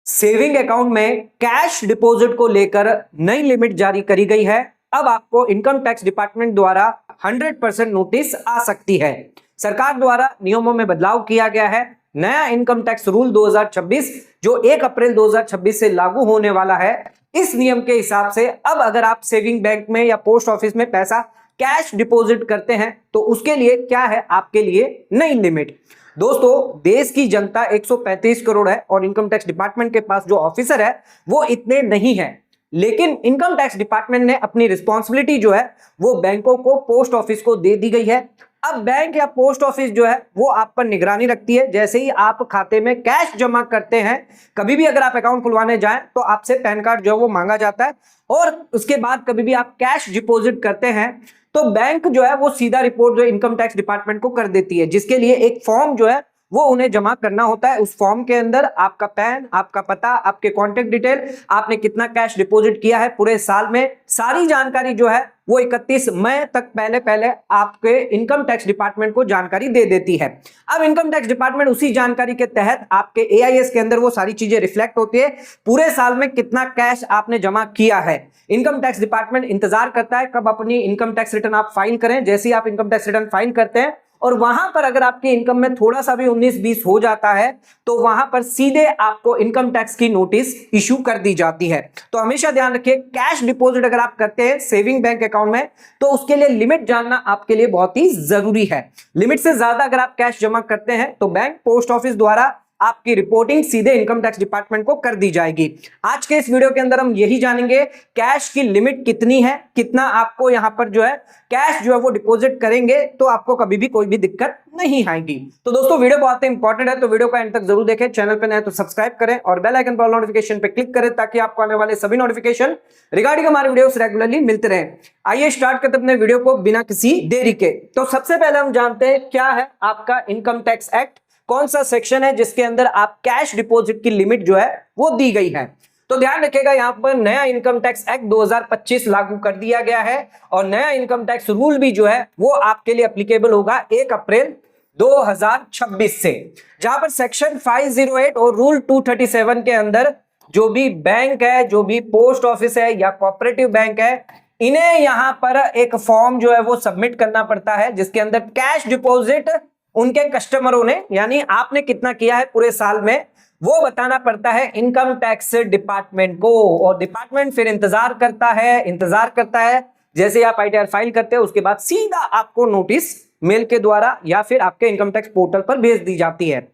Saving account में cash deposit को लेकर नई लिमिट जारी करी गई है। अब आपको इनकम टैक्स डिपार्टमेंट द्वारा 100% नोटिस आ सकती है। सरकार द्वारा नियमों में बदलाव किया गया है। नया इनकम टैक्स रूल 2026 जो 1 अप्रैल 2026 से लागू होने वाला है। इस नियम के हिसाब से अब अगर आप सेविंग बैंक में या पोस्ट ऑफिस में पैसा कैश डिपॉजिट करते हैं तो उसके लिए क्या है आपके लिए नई लिमिट। दोस्तों, देश की जनता 135 करोड़ है और इनकम टैक्स डिपार्टमेंट के पास जो ऑफिसर है वो इतने नहीं है, लेकिन इनकम टैक्स डिपार्टमेंट ने अपनी रिस्पॉन्सिबिलिटी जो है वो बैंकों को, पोस्ट ऑफिस को दे दी गई है। अब बैंक या पोस्ट ऑफिस जो है वो आप पर निगरानी रखती है। जैसे ही आप खाते में कैश जमा करते हैं, कभी भी अगर आप अकाउंट खुलवाने जाएं तो आपसे पैन कार्ड जो है वो मांगा जाता है, और उसके बाद कभी भी आप कैश डिपॉजिट करते हैं तो बैंक जो है वो सीधा रिपोर्ट जो इनकम टैक्स डिपार्टमेंट को कर देती है, जिसके लिए एक फॉर्म जो है वो उन्हें जमा करना होता है। उस फॉर्म के अंदर आपका पैन, आपका पता, आपके कॉन्टेक्ट डिटेल, आपने कितना कैश डिपॉजिट किया है पूरे साल में, सारी जानकारी जो है वो 31 मई तक पहले आपके इनकम टैक्स डिपार्टमेंट को जानकारी दे देती है। अब इनकम टैक्स डिपार्टमेंट उसी जानकारी के तहत आपके एआईएस के अंदर वो सारी चीजें रिफ्लेक्ट होती है। पूरे साल में कितना कैश आपने जमा किया है, इनकम टैक्स डिपार्टमेंट इंतजार करता है कब अपनी इनकम टैक्स रिटर्न आप फाइल करें। जैसे ही आप इनकम टैक्स रिटर्न फाइल करते हैं और वहां पर अगर आपकी इनकम में थोड़ा सा भी 19-20 हो जाता है तो वहां पर सीधे आपको इनकम टैक्स की नोटिस इशू कर दी जाती है। तो हमेशा ध्यान रखिए, कैश डिपॉजिट अगर आप करते हैं सेविंग बैंक अकाउंट में तो उसके लिए लिमिट जानना आपके लिए बहुत ही जरूरी है। लिमिट से ज्यादा अगर आप कैश जमा करते हैं तो बैंक, पोस्ट ऑफिस द्वारा आपकी रिपोर्टिंग सीधे इनकम टैक्स डिपार्टमेंट को कर दी जाएगी। आज के इस वीडियो के अंदर हम यही जानेंगे कैश की लिमिट कितनी है, कितना आपको यहां पर जो है कैश जो है वो डिपॉजिट करेंगे तो आपको कभी भी कोई भी दिक्कत नहीं आएगी। तो दोस्तों, वीडियो बहुत ही इंपॉर्टेंट है तो वीडियो को एंड तक जरूर देखें। चैनल पे नए तो सब्सक्राइब करें और बेल आइकन पर नोटिफिकेशन पे क्लिक करें ताकि आपको आने वाले सभी नोटिफिकेशन रिगार्डिंग हमारे वीडियोस रेगुलरली मिलते रहे। आइए स्टार्ट करते अपने वीडियो को बिना किसी देरी के। तो सबसे पहले हम जानते हैं क्या है आपका इनकम टैक्स एक्ट, कौन सा सेक्शन है जिसके अंदर आप कैश डिपॉजिट की लिमिट जो है वो दी गई है। तो ध्यान रखिएगा, यहां पर नया इनकम टैक्स एक्ट 2025 लागू कर दिया गया है और नया इनकम टैक्स रूल भी जो है वो आपके लिए एप्लीकेबल होगा 1 अप्रैल 2026 से, जहां पर सेक्शन 508 और रूल 237 के अंदर जो भी बैंक है, जो भी पोस्ट ऑफिस है या कोऑपरेटिव बैंक है, इन्हें यहां पर एक फॉर्म जो है वो सबमिट करना पड़ता है जिसके अंदर कैश डिपॉजिट उनके कस्टमरों ने, यानी आपने कितना किया है पूरे साल में, वो बताना पड़ता है इनकम टैक्स डिपार्टमेंट को। और डिपार्टमेंट फिर इंतजार करता है जैसे आप आईटीआर फाइल करते हैं उसके बाद सीधा आपको नोटिस मेल के द्वारा या फिर आपके इनकम टैक्स पोर्टल पर भेज दी जाती है।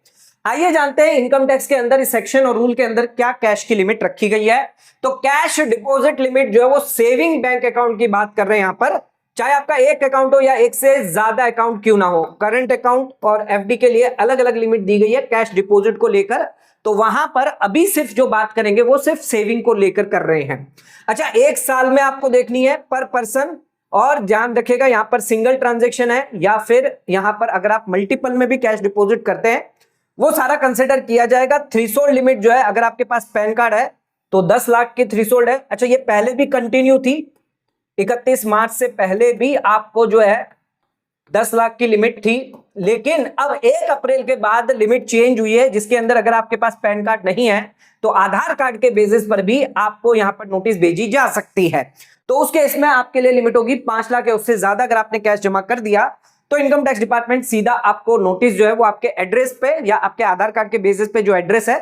आइए जानते हैं इनकम टैक्स के अंदर इस सेक्शन और रूल के अंदर क्या कैश की लिमिट रखी गई है। तो कैश डिपॉजिट लिमिट जो है वो सेविंग बैंक अकाउंट की बात कर रहे हैं यहां पर, चाहे आपका एक अकाउंट हो या एक से ज्यादा अकाउंट क्यों ना हो, करंट अकाउंट और एफडी के लिए अलग अलग लिमिट दी गई है कैश डिपॉजिट को लेकर। तो वहां पर अभी सिर्फ जो बात करेंगे वो सिर्फ सेविंग को लेकर कर रहे हैं। अच्छा, एक साल में आपको देखनी है पर पर्सन, और ध्यान रखिएगा यहां पर सिंगल ट्रांजेक्शन है या फिर यहां पर अगर आप मल्टीपल में भी कैश डिपॉजिट करते हैं वो सारा कंसिडर किया जाएगा। थ्रेशोल्ड लिमिट जो है, अगर आपके पास पैन कार्ड है तो 10 लाख की थ्रेशोल्ड है। अच्छा, ये पहले भी कंटिन्यू थी, 31 मार्च से पहले भी आपको जो है 10 लाख की लिमिट थी, लेकिन अब 1 अप्रैल के बाद लिमिट चेंज हुई है जिसके अंदर अगर आपके पास पैन कार्ड नहीं है तो आधार कार्ड के बेसिस पर भी आपको यहां पर नोटिस भेजी जा सकती है। तो उस केस में आपके लिए लिमिट होगी 5 लाख या उससे ज्यादा अगर आपने कैश जमा कर दिया तो इनकम टैक्स डिपार्टमेंट सीधा आपको नोटिस जो है वो आपके एड्रेस पे या आपके आधार कार्ड के बेसिस पे जो एड्रेस है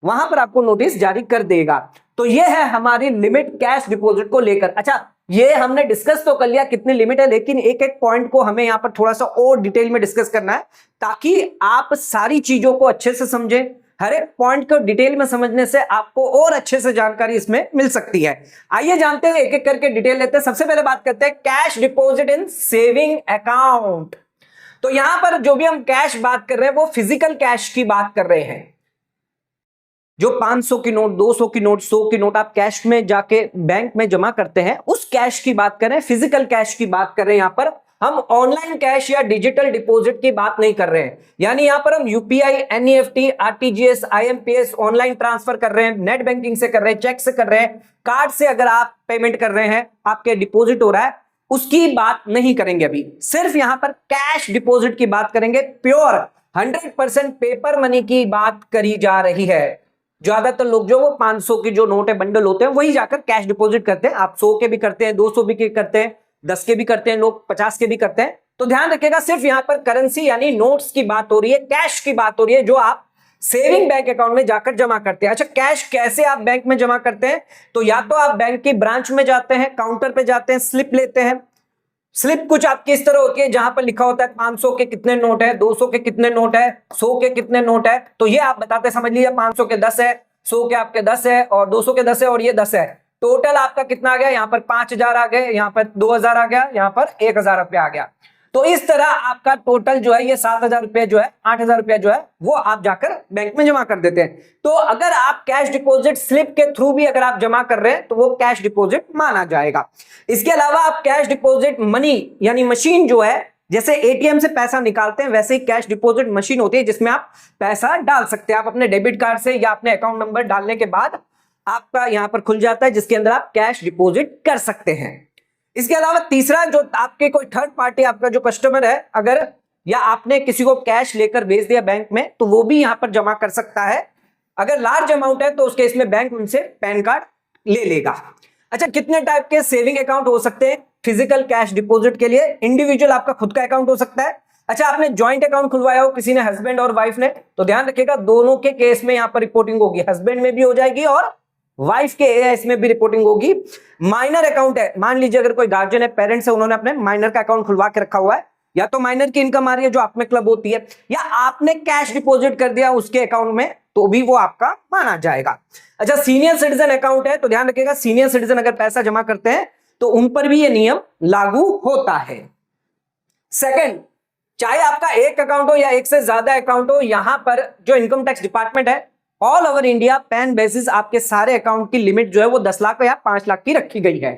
वहां पर आपको नोटिस जारी कर देगा। तो ये है हमारी लिमिट कैश डिपॉजिट को लेकर। अच्छा, ये हमने डिस्कस तो कर लिया कितनी लिमिट है, लेकिन एक एक पॉइंट को हमें यहां पर थोड़ा सा और डिटेल में डिस्कस करना है ताकि आप सारी चीजों को अच्छे से समझें। हर एक पॉइंट को डिटेल में समझने से आपको और अच्छे से जानकारी इसमें मिल सकती है। आइए जानते हैं, एक एक करके डिटेल लेते हैं। सबसे पहले बात करते हैं cash deposit in saving account. तो यहां पर जो भी हम कैश बात कर रहे हैं वो फिजिकल कैश की बात कर रहे हैं। जो 500 की नोट, 200 की नोट, 100 की नोट आप कैश में जाके बैंक में जमा करते हैं, उस कैश की बात कर रहे हैं, फिजिकल कैश की बात कर रहे हैं। यहां पर हम ऑनलाइन कैश या डिजिटल डिपॉजिट की बात नहीं कर रहे हैं, यानी यहां पर हम UPI, NEFT, RTGS, IMPS online transfer कर रहे हैं, नेट बैंकिंग से कर रहे हैं, चेक से कर रहे हैं, कार्ड से अगर आप पेमेंट कर रहे हैं, आपके डिपॉजिट हो रहा है, उसकी बात नहीं करेंगे। अभी सिर्फ यहां पर कैश डिपॉजिट की बात करेंगे, प्योर 100% पेपर मनी की बात करी जा रही है। ज्यादातर लोग जो वो 500 की जो नोट है बंडल होते हैं वही जाकर कैश डिपॉजिट करते हैं। आप 100 के भी करते हैं, 200 भी के करते हैं, 10 के भी करते हैं, लोग 50 के भी करते हैं। तो ध्यान रखिएगा, सिर्फ यहां पर करेंसी यानी नोट्स की बात हो रही है, कैश की बात हो रही है, जो आप सेविंग बैंक अकाउंट में जाकर जमा करते हैं। अच्छा, कैश कैसे आप बैंक में जमा करते हैं? तो या तो आप बैंक की ब्रांच में जाते हैं, काउंटर पे जाते हैं, स्लिप लेते हैं। स्लिप कुछ आपकी इस तरह होती है जहां पर लिखा होता है 500 के कितने नोट है, 200 के कितने नोट है, 100 के कितने नोट है। तो ये आप बताते समझ लीजिए 500 के 10 है, 100 के आपके 10 है और 200 के 10 है और ये 10 है। टोटल आपका कितना आ गया? यहाँ पर 5000 आ गए, यहाँ पर 2000 आ गया, यहाँ पर 1000 रुपया आ गया। तो इस तरह आपका टोटल जो है ये 7000 रुपया जो है, 8000 रुपया जो है वो आप जाकर बैंक में जमा कर देते हैं। तो अगर आप कैश डिपॉजिट स्लिप के थ्रू भी अगर आप जमा कर रहे हैं तो वो कैश डिपॉजिट माना जाएगा। इसके अलावा आप कैश डिपॉजिट मनी यानी मशीन जो है, जैसे एटीएम से पैसा निकालते हैं वैसे ही कैश डिपॉजिट मशीन होती है जिसमें आप पैसा डाल सकते हैं। आप अपने डेबिट कार्ड से या अपने अकाउंट नंबर डालने के बाद आपका यहां पर खुल जाता है जिसके अंदर आप कैश डिपॉजिट कर सकते हैं। इसके अलावा तीसरा, जो आपके कोई थर्ड पार्टी आपका जो कस्टमर है अगर, या आपने किसी को कैश लेकर भेज दिया बैंक में, तो वो भी यहां पर जमा कर सकता है। अगर लार्ज अमाउंट है तो उसके इसमें बैंक उनसे पैन कार्ड ले लेगा। अच्छा, कितने टाइप के सेविंग अकाउंट हो सकते हैं फिजिकल कैश डिपॉजिट के लिए? इंडिविजुअल आपका खुद का अकाउंट हो सकता है। अच्छा, आपने ज्वाइंट अकाउंट खुलवाया हो, किसी ने, हस्बैंड और वाइफ ने, तो ध्यान रखिएगा दोनों के केस में यहां पर रिपोर्टिंग होगी, हस्बैंड में भी हो जाएगी और वाइफ के एएस में भी रिपोर्टिंग होगी। माइनर अकाउंट है, मान लीजिए अगर कोई गार्जियन है, पेरेंट्स है, उन्होंने अपने माइनर का अकाउंट खुलवा के रखा हुआ है, या तो माइनर की इनकम आ रही है जो आप में क्लब होती है, या आपने कैश डिपॉजिट कर दिया उसके अकाउंट में, तो भी वो आपका माना जाएगा। अच्छा, सीनियर सिटीजन अकाउंट है, तो ध्यान रखिएगा सीनियर सिटीजन अगर पैसा जमा करते हैं तो उन पर भी ये नियम लागू होता है। सेकंड, चाहे आपका एक अकाउंट हो या एक से ज्यादा अकाउंट हो, यहां पर जो इनकम टैक्स डिपार्टमेंट है all over India pan basis आपके सारे अकाउंट की लिमिट जो है वो 10 लाख या 5 लाख की रखी गई है।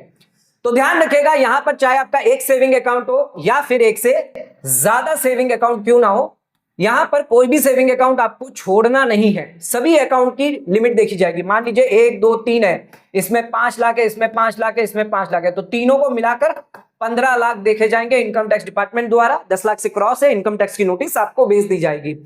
तो ध्यान रखिएगा यहां पर चाहे आपका एक सेविंग अकाउंट हो या फिर एक से ज्यादा सेविंग अकाउंट क्यों ना हो, यहां पर कोई भी सेविंग अकाउंट आपको छोड़ना नहीं है। सभी अकाउंट की लिमिट देखी जाएगी। मान लीजिए 1 2 3 है, इसमें 5 लाख है, इसमें 5 लाख है, इसमें 5 लाख है, तो तीनों को मिलाकर 15 लाख देखे जाएंगे इनकम टैक्स डिपार्टमेंट द्वारा। 10 लाख से क्रॉस है, इनकम टैक्स की नोटिस आपको भेज दी जाएगी।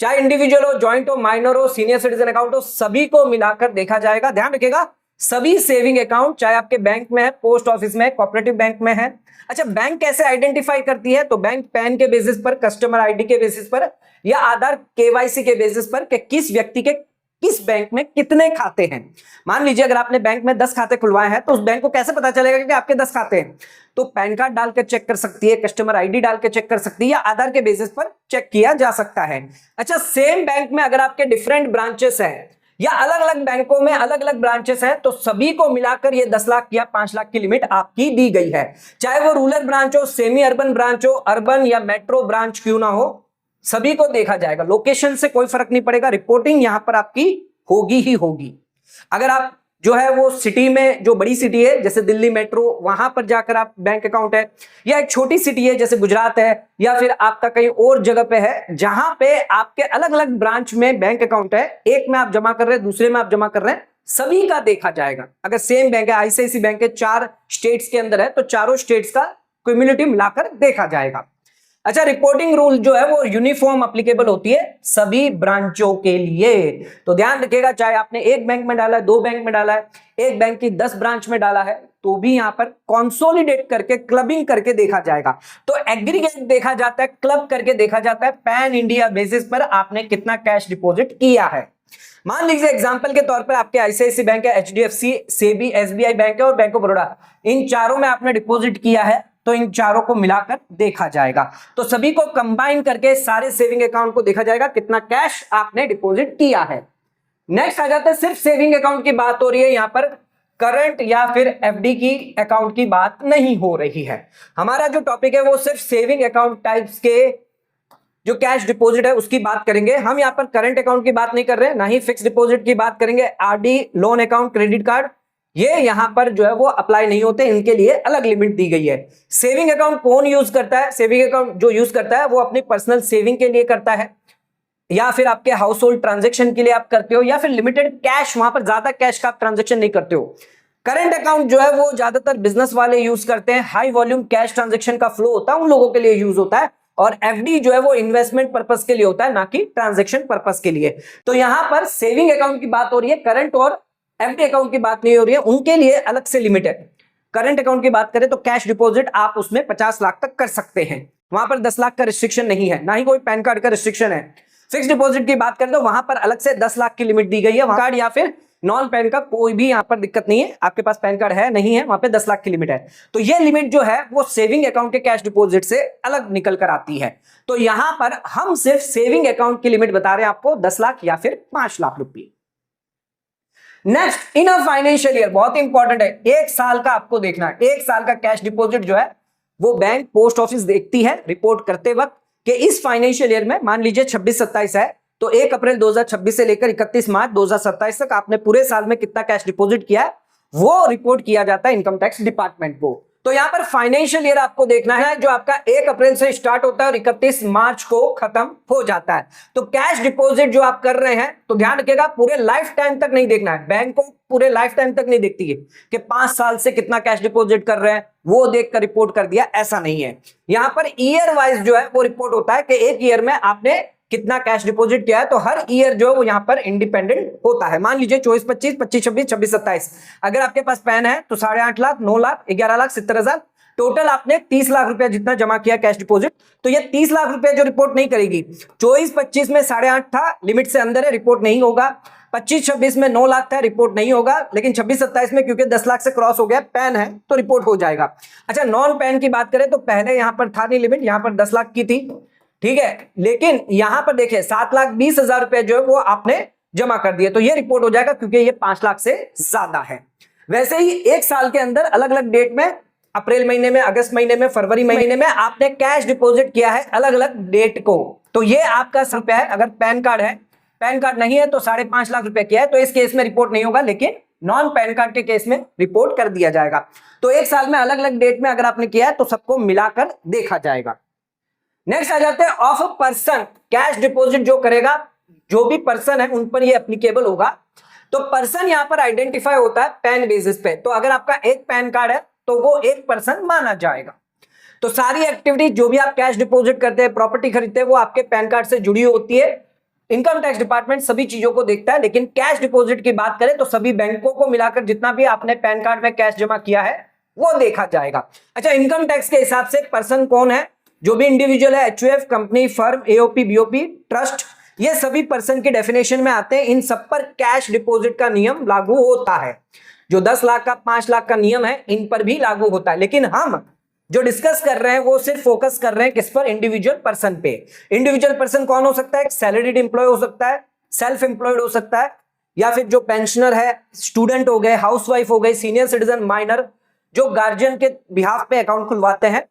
चाहे इंडिविजुअल हो, ज्वाइंट हो, माइनर हो, सीनियर सिटीजन अकाउंट हो, सभी को मिलाकर देखा जाएगा। ध्यान रखिएगा सभी सेविंग अकाउंट चाहे आपके बैंक में है, पोस्ट ऑफिस में, कोऑपरेटिव बैंक में है। अच्छा, बैंक कैसे आइडेंटिफाई करती है? तो बैंक पैन के बेसिस पर, कस्टमर आईडी के बेसिस पर या आधार केवाईसी के बेसिस पर कि किस व्यक्ति के किस बैंक में कितने खाते हैं। मान लीजिए अगर आपने बैंक में 10 खाते खुलवाए हैं तो उस बैंक को कैसे पता चलेगा कि आपके 10 खाते हैं? तो पैन कार्ड डालकर चेक कर सकती है, कस्टमर आईडी डाल के चेक कर सकती है, या आधार के बेसिस पर चेक किया जा सकता है। अच्छा, सेम बैंक में अगर आपके डिफरेंट ब्रांचेस हैं या अलग अलग बैंकों में अलग अलग ब्रांचेस हैं, तो सभी को मिलाकर ये 10 लाख या 5 लाख की लिमिट आपकी दी गई है। चाहे वो रूरल ब्रांच हो, सेमी अर्बन ब्रांच हो, अर्बन या मेट्रो ब्रांच क्यों ना हो, सभी को देखा जाएगा। लोकेशन से कोई फर्क नहीं पड़ेगा, रिपोर्टिंग यहां पर आपकी होगी ही होगी। अगर आप जो है वो सिटी में, जो बड़ी सिटी है जैसे दिल्ली मेट्रो, वहां पर जाकर आप बैंक अकाउंट है, या एक छोटी सिटी है जैसे गुजरात है, या फिर आपका कहीं और जगह पे है जहां पे आपके अलग अलग ब्रांच में बैंक अकाउंट है, एक में आप जमा कर रहे हैं, दूसरे में आप जमा कर रहे हैं, सभी का देखा जाएगा। अगर सेम बैंक है, आईसीआईसी बैंक है, 4 स्टेट्स के अंदर है, तो चारों स्टेट्स का क्यूमुलेटिव मिलाकर देखा जाएगा। अच्छा, रिपोर्टिंग रूल जो है वो यूनिफॉर्म एप्लीकेबल होती है सभी ब्रांचों के लिए। तो ध्यान रखिएगा चाहे आपने एक बैंक में डाला है, 2 बैंक में डाला है, एक बैंक की 10 ब्रांच में डाला है, तो भी यहां पर कंसोलिडेट करके, क्लबिंग करके देखा जाएगा। तो एग्रीगेट देखा जाता है, क्लब करके देखा जाता है, पैन इंडिया बेसिस पर आपने कितना कैश डिपॉजिट किया है। मान लीजिए एग्जांपल के तौर पर आपके आईसीआईसी बैंक है, एचडीएफसी, सेबी, एसबीआई बैंक है और बैंक ऑफ बड़ौदा, इन चारों में आपने डिपॉजिट किया है, तो इन चारों को मिलाकर देखा जाएगा। तो सभी को कंबाइन करके सारे सेविंग अकाउंट को देखा जाएगा कितना कैश आपने डिपॉजिट किया है। नेक्स्ट आ जाता है, सिर्फ सेविंग अकाउंट की बात हो रही है, यहां पर करंट या फिर एफडी की अकाउंट की बात नहीं हो रही है। हमारा जो टॉपिक है वो सिर्फ सेविंग अकाउंट टाइप्स के जो कैश डिपॉजिट है उसकी बात करेंगे। हम यहां पर करंट अकाउंट की बात नहीं कर रहे हैं, ना ही फिक्स डिपॉजिट की बात करेंगे। RD, loan account, credit card, ये यहां पर जो है वो अप्लाई नहीं होते, इनके लिए अलग लिमिट दी गई है। सेविंग अकाउंट कौन यूज करता है? सेविंग अकाउंट जो यूज करता है वो अपनी पर्सनल सेविंग के लिए करता है, या फिर आपके हाउस होल्ड ट्रांजेक्शन के लिए आप करते हो, या फिर लिमिटेड कैश, वहां पर ज्यादा कैश का आप ट्रांजेक्शन नहीं करते हो। करंट अकाउंट जो है वो ज्यादातर बिजनेस वाले यूज करते हैं, हाई वॉल्यूम कैश ट्रांजेक्शन का फ्लो होता है उन लोगों के लिए यूज होता है। और एफडी जो है वो इन्वेस्टमेंट पर्पस के लिए होता है, ना कि ट्रांजैक्शन पर्पस के लिए। तो यहां पर सेविंग अकाउंट की बात हो रही है, करंट और एफडी अकाउंट की बात नहीं हो रही है, उनके लिए अलग से लिमिट है। करंट अकाउंट की बात करें तो कैश डिपॉजिट आप उसमें 50 लाख तक कर सकते हैं, वहां पर 10 लाख का रिस्ट्रिक्शन नहीं है, ना ही कोई पैन कार्ड का रिस्ट्रिक्शन है। फिक्स डिपॉजिट की बात करें तो वहां पर अलग से 10 लाख की लिमिट दी गई है, वहां कार्ड या फिर नॉन पैन का कोई भी यहां पर दिक्कत नहीं है, आपके पास पैन कार्ड है नहीं है, वहां पे 10 लाख की लिमिट है। तो ये लिमिट जो है वो सेविंग अकाउंट के कैश डिपॉजिट से अलग निकल कर आती है। तो यहां पर हम सिर्फ सेविंग अकाउंट की लिमिट बता रहे हैं आपको 10 लाख या फिर 5 लाख रुपए। Next, in a financial year, बहुत इंपॉर्टेंट है, एक साल का आपको देखना है। एक साल का कैश डिपॉजिट जो है वो बैंक पोस्ट ऑफिस देखती है रिपोर्ट करते वक्त कि इस फाइनेंशियल ईयर में मान लीजिए 26-27 है, तो 1 अप्रैल 2026 से लेकर 31 मार्च 2027 तक आपने पूरे साल में कितना कैश डिपॉजिट किया है वो रिपोर्ट किया जाता है इनकम टैक्स डिपार्टमेंट को। तो यहां पर फाइनेंशियल ईयर आपको देखना है जो आपका 1 अप्रैल से स्टार्ट होता है और 31 मार्च को खत्म हो जाता है। तो कैश डिपॉजिट जो आप कर रहे हैं तो ध्यान रखिएगा पूरे लाइफ टाइम तक नहीं देखना है, बैंक को पूरे लाइफ टाइम तक नहीं देखती है कि 5 साल से कितना कैश डिपॉजिट कर रहे हैं वो देखकर रिपोर्ट कर दिया, ऐसा नहीं है। यहां पर ईयर वाइज जो है वो रिपोर्ट होता है कि एक ईयर में आपने कितना कैश डिपॉजिट किया है, तो हर ईयर जो है वो यहां पर इंडिपेंडेंट होता है। मान लीजिए 24-25, 25-26, 26-27 अगर आपके पास पैन है तो 8.5 लाख, 9 लाख, 11 लाख, 70,000, टोटल आपने 30 लाख रुपया जितना जमा किया कैश डिपॉजिट, तो ये 30 लाख रुपया जो रिपोर्ट नहीं करेगी। 24-25 में 8.5 था, लिमिट से अंदर है, रिपोर्ट नहीं होगा। 25-26 में 9 लाख था, रिपोर्ट नहीं होगा। लेकिन 26-27 में क्योंकि 10 लाख से क्रॉस हो गया, पैन है तो रिपोर्ट हो जाएगा। अच्छा, नॉन पैन की बात करें तो पहले यहां पर था नहीं लिमिट, यहां पर 10 लाख की थी, ठीक है, लेकिन यहां पर देखिए 7,20,000 रुपए जो है वो आपने जमा कर दिए, तो ये रिपोर्ट हो जाएगा क्योंकि ये 5 लाख से ज्यादा है। वैसे ही एक साल के अंदर अलग अलग डेट में, अप्रैल महीने में, अगस्त महीने में, फरवरी महीने में आपने कैश डिपॉजिट किया है अलग अलग डेट को, तो ये आपका रुपया है। अगर पैन कार्ड है, पैन कार्ड नहीं है तो 5.5 लाख रुपए किया है, तो इस केस में रिपोर्ट नहीं होगा, लेकिन नॉन पैन कार्ड के केस में रिपोर्ट कर दिया जाएगा। तो एक साल में अलग अलग डेट में अगर आपने किया है तो सबको मिलाकर देखा जाएगा। नेक्स्ट आ जाते हैं ऑफ पर्सन, कैश डिपॉजिट जो करेगा, जो भी पर्सन है उन पर ये एप्लीकेबल होगा। तो पर्सन यहां पर आइडेंटिफाई होता है पैन बेसिस पे, तो अगर आपका एक पैन कार्ड है तो वो एक पर्सन माना जाएगा। तो सारी एक्टिविटी जो भी आप कैश डिपॉजिट करते हैं, प्रॉपर्टी खरीदते हैं, वो आपके पैन कार्ड से जुड़ी होती है। इनकम टैक्स डिपार्टमेंट सभी चीजों को देखता है, लेकिन कैश डिपॉजिट की बात करें तो सभी बैंकों को मिलाकर जितना भी आपने पैन कार्ड में कैश जमा किया है वो देखा जाएगा। अच्छा, इनकम टैक्स के हिसाब से पर्सन कौन है? जो भी इंडिविजुअल है, HUF, company, firm, AOP, BOP, trust, ये सभी पर्सन की डेफिनेशन में आते हैं। इन सब पर कैश डिपॉजिट का नियम लागू होता है। जो 10 लाख का, 5 लाख का नियम है, इन पर भी लागू होता है। लेकिन हम जो डिस्कस कर रहे हैं वो सिर्फ फोकस कर रहे हैं किस पर? इंडिविजुअल पर्सन पे। इंडिविजुअल पर्सन कौन हो सकता है? सैलरीड एम्प्लॉय हो सकता है, सेल्फ एम्प्लॉयड हो सकता है, या फिर जो पेंशनर है, स्टूडेंट हो गए, हाउसवाइफ हो गई, सीनियर सिटीजन, माइनर, जो गार्जियन के बिहाफ पे अकाउंट खुलवाते हैं।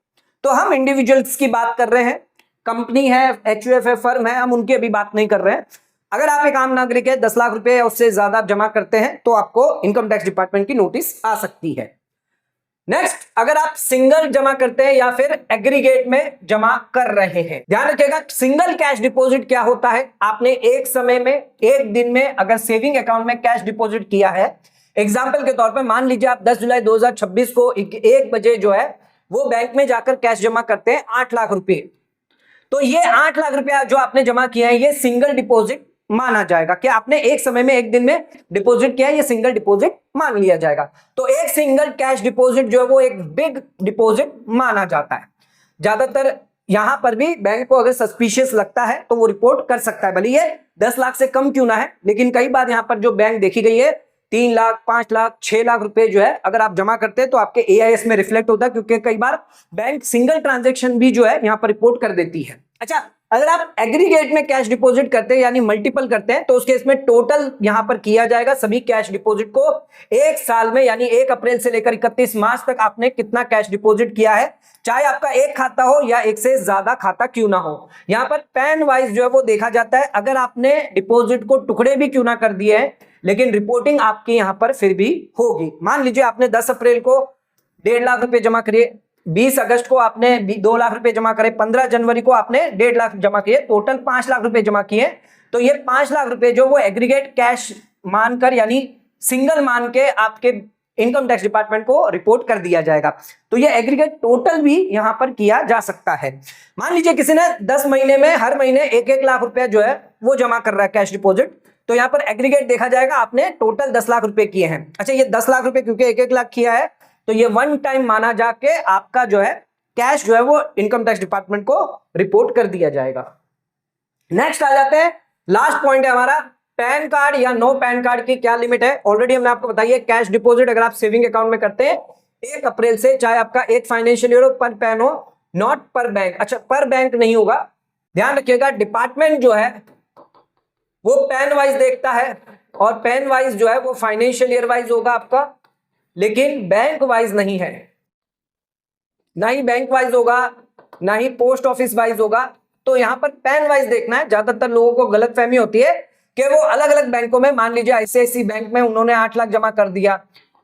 तो हम इंडिविजुअल्स की बात कर रहे हैं, कंपनी है, एचयूएफ है, फर्म है, हम उनकी अभी बात नहीं कर रहे हैं। अगर आप एक आम नागरिक है, 10 लाख रुपए या उससे ज्यादा जमा करते हैं तो आपको इनकम टैक्स डिपार्टमेंट की नोटिस आ सकती है। नेक्स्ट, अगर आप सिंगल जमा करते हैं या फिर एग्रीगेट में जमा कर रहे हैं, ध्यान रखिएगा सिंगल कैश डिपॉजिट क्या होता है। आपने एक समय में, एक दिन में अगर सेविंग अकाउंट में कैश डिपॉजिट किया है, एग्जाम्पल के तौर पर मान लीजिए आप 10 जुलाई 2026 को 1 बजे जो है वो बैंक में जाकर कैश जमा करते हैं 8 लाख रुपए, तो ये 8 लाख रुपया जो आपने जमा किया है ये सिंगल डिपॉजिट माना जाएगा कि आपने एक समय में, एक दिन में डिपॉजिट किया है, ये सिंगल डिपॉजिट मान लिया जाएगा। तो एक सिंगल कैश डिपॉजिट जो है वो एक बिग डिपॉजिट माना जाता है। ज्यादातर यहां पर भी बैंक को अगर सस्पिशियस लगता है तो वो रिपोर्ट कर सकता है, भले ये 10 लाख से कम क्यों ना है। लेकिन कई बार यहां पर जो बैंक देखी गई है 3 लाख, 5 लाख, 6 लाख रुपए जो है अगर आप जमा करते हैं तो आपके एआईएस में रिफ्लेक्ट होता है, क्योंकि कई बार बैंक सिंगल ट्रांजैक्शन भी जो है यहां पर रिपोर्ट कर देती है। अच्छा, अगर आप एग्रीगेट में कैश डिपॉजिट करते हैं यानी मल्टीपल करते हैं तो उस केस में टोटल यहां पर किया जाएगा सभी कैश डिपॉजिट को। एक साल में यानी 1 अप्रैल से लेकर 31 मार्च तक आपने कितना कैश डिपॉजिट किया है, चाहे आपका एक खाता हो या एक से ज्यादा खाता क्यों ना हो। यहां पर पैन वाइज जो है वो देखा जाता है। अगर आपने डिपॉजिट को टुकड़े भी क्यों ना कर दिए हैं, लेकिन रिपोर्टिंग आपकी यहां पर फिर भी होगी। मान लीजिए आपने 10 अप्रैल को 1.5 लाख रुपए जमा करिए, 20 अगस्त को आपने 2 लाख रुपए जमा करे, 15 जनवरी को आपने 1.5 लाख जमा किए, टोटल 5 लाख रुपए जमा किए। तो ये 5 लाख रुपए जो वो एग्रीगेट कैश मानकर यानी सिंगल मान के आपके इनकम टैक्स डिपार्टमेंट को रिपोर्ट कर दिया जाएगा। तो ये एग्रीगेट टोटल भी यहां पर किया जा सकता है। मान लीजिए किसी ने 10 महीने में हर महीने 1-1 लाख रुपया जो है वो जमा कर रहा है कैश डिपॉजिट, तो यहां पर एग्रीगेट देखा जाएगा, आपने टोटल 10 लाख रुपए किए हैं। अच्छा, ये 10 लाख रुपए क्योंकि 1-1 लाख किया है तो ये वन टाइम माना जाके आपका जो है कैश जो है वो इनकम टैक्स डिपार्टमेंट को रिपोर्ट कर दिया जाएगा। नेक्स्ट आ जाते हैं, लास्ट पॉइंट है हमारा, पैन कार्ड या नो पैन कार्ड की क्या लिमिट है। ऑलरेडी हमने आपको बताइए, कैश डिपॉजिट अगर आप सेविंग अकाउंट में करते हैं 1 अप्रैल से, चाहे आपका एक फाइनेंशियल ईयर हो, पर पैन हो, नॉट पर बैंक। अच्छा, पर बैंक नहीं होगा, ध्यान रखिएगा। डिपार्टमेंट जो है वो पैन वाइज देखता है और पैन वाइज जो है वो फाइनेंशियल ईयर वाइज होगा आपका, लेकिन बैंक वाइज नहीं है। ना ही बैंक वाइज होगा, ना ही पोस्ट ऑफिस वाइज होगा। तो यहां पर पैन वाइज देखना है। ज्यादातर लोगों को गलतफहमी होती है कि वो अलग अलग बैंकों में, मान लीजिए आईसीआईसी बैंक में उन्होंने 8 लाख जमा कर दिया,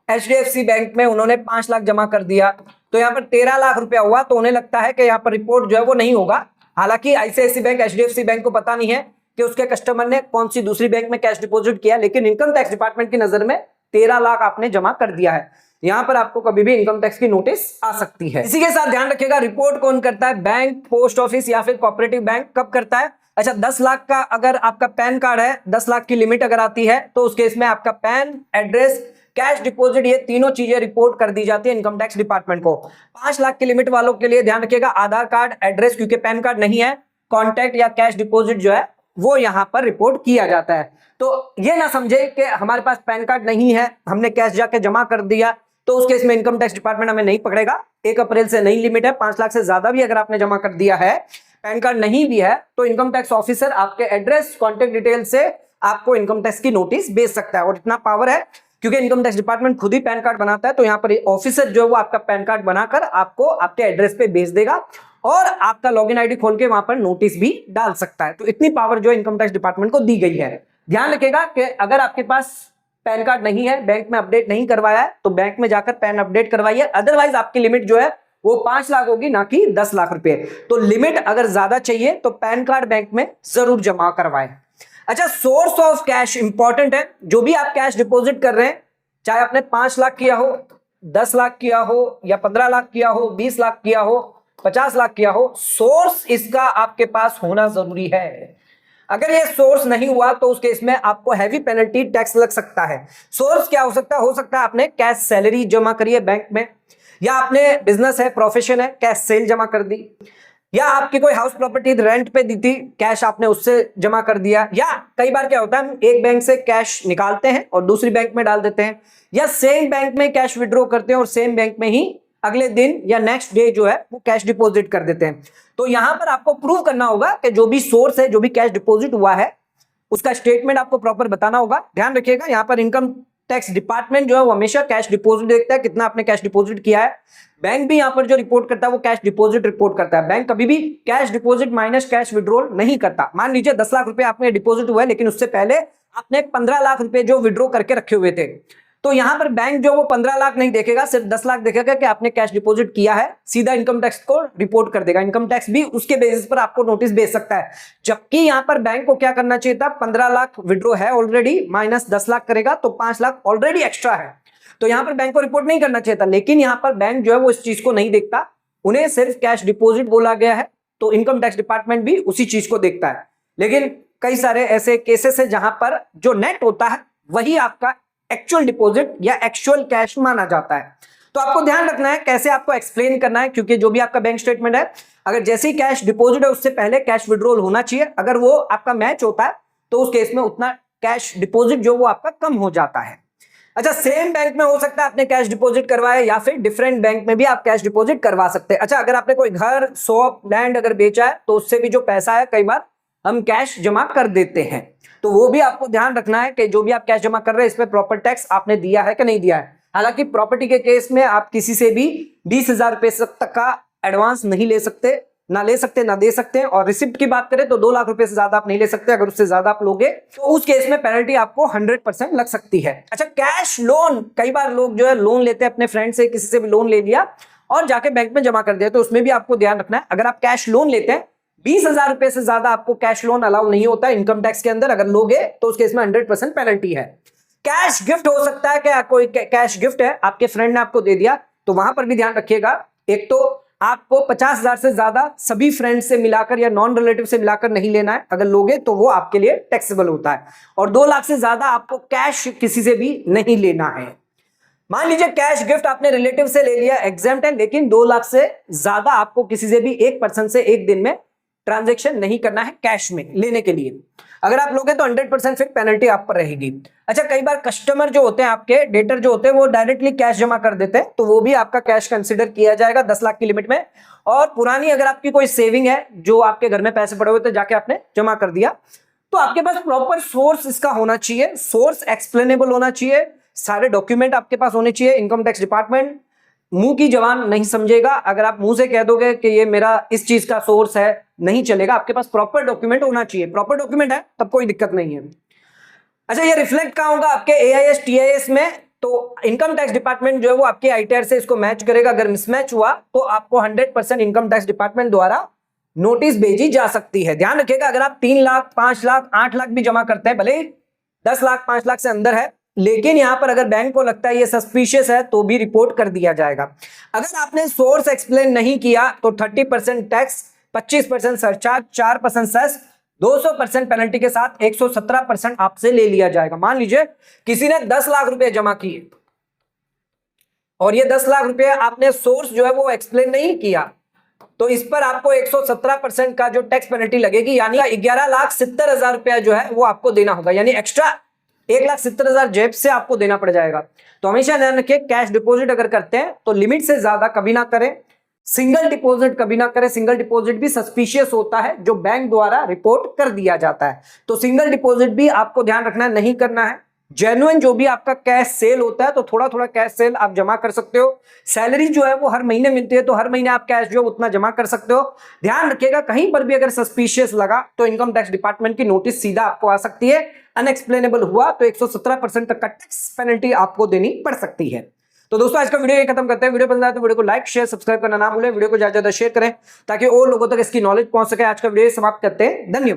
एचडीएफसी बैंक में उन्होंने 5 लाख जमा कर दिया, तो यहाँ पर 13 लाख रुपया हुआ, तो उन्हें लगता है कि यहाँ पर रिपोर्ट जो है वो नहीं होगा। हालांकि आईसीआईसी बैंक, एचडीएफसी बैंक को पता नहीं है कि उसके कस्टमर ने कौन सी दूसरी बैंक में कैश डिपॉजिट किया, लेकिन इनकम टैक्स डिपार्टमेंट की नजर में 13 लाख आपने जमा कर दिया है। यहां पर आपको कभी भी इनकम टैक्स की नोटिस आ सकती है। इसी के साथ ध्यान रखिएगा, रिपोर्ट कौन करता है, बैंक, पोस्ट ऑफिस या फिर कोऑपरेटिव बैंक कब करता है। अच्छा, 10 लाख का अगर आपका पैन कार्ड है, 10 लाख की लिमिट अगर आती है तो उस केस में आपका पैन, एड्रेस, कैश डिपॉजिट, ये तीनों चीजें रिपोर्ट कर दी जाती है इनकम टैक्स डिपार्टमेंट को। 5 लाख की लिमिट वालों के लिए ध्यान रखिएगा, आधार कार्ड, एड्रेस, क्योंकि पैन कार्ड नहीं है, कॉन्टैक्ट या कैश डिपॉजिट जो है वो यहां पर रिपोर्ट किया जाता है। तो ये ना समझे कि हमारे पास पैन कार्ड नहीं है, हमने कैश जाके जमा कर दिया, तो उस केस में इनकम टैक्स डिपार्टमेंट हमें नहीं पकड़ेगा। 1 अप्रैल से नई लिमिट है, 5 लाख से ज्यादा भी अगर आपने जमा कर दिया है, पैन कार्ड नहीं भी है, तो इनकम टैक्स ऑफिसर आपके एड्रेस, कॉन्टैक्ट डिटेल से आपको इनकम टैक्स की नोटिस भेज सकता है। और इतना पावर है क्योंकि इनकम टैक्स डिपार्टमेंट खुद ही पैन कार्ड बनाता है, तो यहाँ पर ऑफिसर जो है वो आपका पैन कार्ड बनाकर आपको आपके एड्रेस पे भेज देगा और आपका लॉगिन आईडी खोल के वहां पर नोटिस भी डाल सकता है। तो इतनी पावर जो इनकम टैक्स डिपार्टमेंट को दी गई है। ध्यान रखिएगा कि अगर आपके पास पैन कार्ड नहीं है, बैंक में अपडेट नहीं करवाया है, तो बैंक में जाकर पैन अपडेट करवाइए। अदरवाइज आपकी लिमिट जो है वो 5 लाख होगी, ना कि 10 लाख रुपए। तो लिमिट अगर ज्यादा चाहिए तो पैन कार्ड बैंक में जरूर जमा करवाएं। अच्छा, सोर्स ऑफ कैश इंपॉर्टेंट है। जो भी आप कैश डिपॉजिट कर रहे हैं, चाहे आपने 5 लाख किया हो, 10 लाख किया हो, या 15 लाख किया हो, 20 लाख किया हो, 50 लाख किया हो, सोर्स इसका आपके पास होना जरूरी है। अगर ये सोर्स नहीं हुआ तो उस केस में आपको हैवी पेनल्टी टैक्स लग सकता है। सोर्स क्या हो सकता है? हो सकता है आपने कैश सैलरी जमा करी है बैंक में, या आपने बिजनेस है, प्रोफेशन है, कैश सेल जमा कर दी, या आपकी कोई हाउस प्रॉपर्टी रेंट पे दी थी, कैश आपने उससे जमा कर दिया, या कई बार क्या होता है हम एक बैंक से कैश निकालते हैं और दूसरी बैंक में डाल देते हैं, या सेम बैंक में कैश विड्रॉ करते हैं और सेम बैंक में ही अगले दिन या नेक्स्ट डे जो है वो कैश डिपॉजिट कर देते हैं। तो यहां पर आपको प्रूव करना होगा कि जो भी सोर्स है, जो भी कैश डिपॉजिट हुआ है, उसका स्टेटमेंट आपको प्रॉपर बताना होगा। ध्यान रखिएगा, यहां पर इनकम टैक्स डिपार्टमेंट जो है वो हमेशा कैश डिपॉजिट देखता है, कितना आपने कैश डिपॉजिट किया है। बैंक भी यहां पर जो रिपोर्ट करता है वो कैश डिपॉजिट रिपोर्ट करता है। बैंक कभी भी cash deposit minus cash withdrawal नहीं करता। मान लीजिए 10 लाख रुपए आपने डिपॉजिट हुआ है, लेकिन उससे पहले आपने 15 लाख रुपए जो विड्रॉ करके रखे हुए थे, तो यहां पर बैंक जो वो 15 लाख नहीं देखेगा, सिर्फ 10 लाख देखेगा कि आपने कैश डिपॉजिट किया है, सीधा इनकम टैक्स को रिपोर्ट कर देगा। इनकम टैक्स भी उसके बेसिस पर आपको नोटिस भेज सकता है। जबकि यहां पर बैंक को क्या करना चाहिए था, 15 लाख विड्रॉ है ऑलरेडी, माइनस 10 लाख करेगा तो 5 लाख ऑलरेडी एक्स्ट्रा है, तो यहां पर बैंक को रिपोर्ट नहीं करना चाहिए था। लेकिन यहां पर बैंक जो है वो इस चीज को नहीं देखता, उन्हें सिर्फ कैश डिपॉजिट बोला गया है, तो इनकम टैक्स डिपार्टमेंट भी उसी चीज को देखता है। लेकिन कई सारे ऐसे केसेस है जहां पर जो नेट होता है वही आपका एक्चुअल डिपॉजिट या एक्चुअल कैश माना जाता है। तो आपको ध्यान रखना है कैसे आपको एक्सप्लेन करना है, क्योंकि जो भी आपका बैंक स्टेटमेंट है, अगर जैसे ही कैश डिपॉजिट है उससे पहले कैश विड्रॉल होना चाहिए। अगर वो आपका मैच होता है तो उस केस में उतना कैश डिपॉजिट जो वो आपका कम हो जाता है। अच्छा, सेम बैंक में हो सकता है आपने कैश डिपॉजिट करवाया, या फिर डिफरेंट बैंक में भी आप कैश डिपॉजिट करवा सकते हैं। अच्छा, अगर आपने कोई घर, शॉप, लैंड अगर बेचा है तो उससे भी जो पैसा है कई बार हम कैश जमा कर देते हैं, तो वो भी आपको ध्यान रखना है कि जो भी आप कैश जमा कर रहे हैं इस पे प्रॉपर टैक्स आपने दिया है कि नहीं दिया है। हालांकि प्रॉपर्टी के केस में आप किसी से भी 20,000 रुपए तक का एडवांस नहीं ले सकते, ना ले सकते ना दे सकते हैं। और रिसिप्ट की बात करें तो 2 लाख रुपए से ज्यादा आप नहीं ले सकते। अगर उससे ज्यादा आप लोगे तो उस केस में पेनल्टी आपको 100% लग सकती है। अच्छा, कैश लोन, कई बार लोग जो है लोन लेते हैं अपने फ्रेंड से, किसी से भी लोन ले लिया और जाके बैंक में जमा कर दिया, तो उसमें भी आपको ध्यान रखना है। अगर आप कैश लोन लेते हैं, 20,000 रुपए से ज्यादा आपको कैश लोन अलाउ नहीं होता इनकम टैक्स के अंदर। अगर लोगे तो उस केस में 100% पेनल्टी है। कैश गिफ्ट हो सकता है क्या, कोई कैश गिफ्ट है आपके फ्रेंड ने आपको दे दिया, तो वहां पर भी ध्यान रखिएगा। एक तो आपको 50,000 से ज्यादा सभी फ्रेंड से मिलाकर या नॉन रिलेटिव से मिलाकर नहीं लेना है, अगर लोगे तो वो आपके लिए टैक्सेबल होता है। और 2 लाख से ज्यादा आपको कैश किसी से भी नहीं लेना है। मान लीजिए कैश गिफ्ट आपने रिलेटिव से ले लिया, एग्जाम्प्ट है, लेकिन 2 लाख से ज्यादा आपको किसी से भी एक पर्सन से एक दिन में ट्रांजैक्शन नहीं करना है कैश में लेने के लिए। अगर आप लोगे तो 100% फिर पेनल्टी आप पर रहेगी। अच्छा, कई बार कस्टमर जो होते हैं, आपके डेटर जो होते हैं, वो डायरेक्टली कैश जमा कर देते हैं, तो वो भी आपका कैश कंसिडर किया जाएगा 10 लाख की लिमिट में। और पुरानी अगर आपकी कोई सेविंग है, जो आपके घर में पैसे पड़े हुए थे, जाके आपने जमा कर दिया, तो आपके पास प्रॉपर सोर्स इसका होना चाहिए, सोर्स एक्सप्लेनेबल होना चाहिए, सारे डॉक्यूमेंट आपके पास होने चाहिए। इनकम टैक्स डिपार्टमेंट मुंह की जबान नहीं समझेगा। अगर आप मुंह से कह दोगे कि ये मेरा इस चीज का सोर्स है, नहीं चलेगा। आपके पास प्रॉपर डॉक्यूमेंट होना चाहिए। प्रॉपर डॉक्यूमेंट है तब कोई दिक्कत नहीं है। अच्छा, ये रिफ्लेक्ट कहां होगा? आपके AIS TIS में। तो इनकम टैक्स डिपार्टमेंट जो है वो आपके ITR से इसको मैच करेगा। अगर मिसमैच हुआ तो आपको 100% इनकम टैक्स डिपार्टमेंट द्वारा नोटिस भेजी जा सकती है। ध्यान रखिएगा, अगर आप 3 लाख 5 लाख 8 लाख भी जमा करते हैं, भले 10 लाख 5 लाख से अंदर है, लेकिन यहां पर अगर बैंक को लगता है ये सस्पिशियस है तो भी रिपोर्ट कर दिया जाएगा। अगर आपने सोर्स एक्सप्लेन नहीं किया तो 30% टैक्स, 25% सरचार्ज, 4% सेस, 200% पेनल्टी के साथ 117% आपसे ले लिया जाएगा। मान लीजिए किसी ने 10 लाख रुपए जमा किए और ये 10 लाख रुपए आपने सोर्स जो है वो एक्सप्लेन नहीं किया, तो इस पर आपको 117% का जो टैक्स पेनल्टी लगेगी, यानी 11,70,000 रुपया जो है वो आपको देना होगा। यानी एक्स्ट्रा 1,70,000 जेब से आपको देना पड़ जाएगा। तो हमेशा ध्यान रखिए, कैश डिपॉजिट अगर करते हैं तो लिमिट से ज्यादा कभी ना करें, सिंगल डिपॉजिट कभी ना करें। सिंगल डिपॉजिट भी सस्पिशियस होता है, जो बैंक द्वारा रिपोर्ट कर दिया जाता है। तो सिंगल डिपॉजिट भी आपको ध्यान रखना नहीं करना है। जेन्युइन जो भी आपका कैश सेल होता है, तो थोड़ा थोड़ा कैश सेल आप जमा कर सकते हो। सैलरी जो है वो हर महीने मिलती है, तो हर महीने आप कैश जो उतना जमा कर सकते हो। ध्यान रखिएगा, कहीं पर भी अगर सस्पिशियस लगा तो इनकम टैक्स डिपार्टमेंट की नोटिस सीधा आपको आ सकती है। अनएक्सप्लेनेबल हुआ तो 117% तक का टैक्स पेनल्टी आपको देनी पड़ सकती है। तो दोस्तों, आज का वीडियो ये खत्म करते हैं। वीडियो पसंद आए तो वीडियो को लाइक शेयर सब्सक्राइब करना ना भूलें। वीडियो को ज्यादा से ज्यादा शेयर करें ताकि और लोगों तक इसकी नॉलेज पहुंच सके। आज का वीडियो समाप्त करते हैं। धन्यवाद।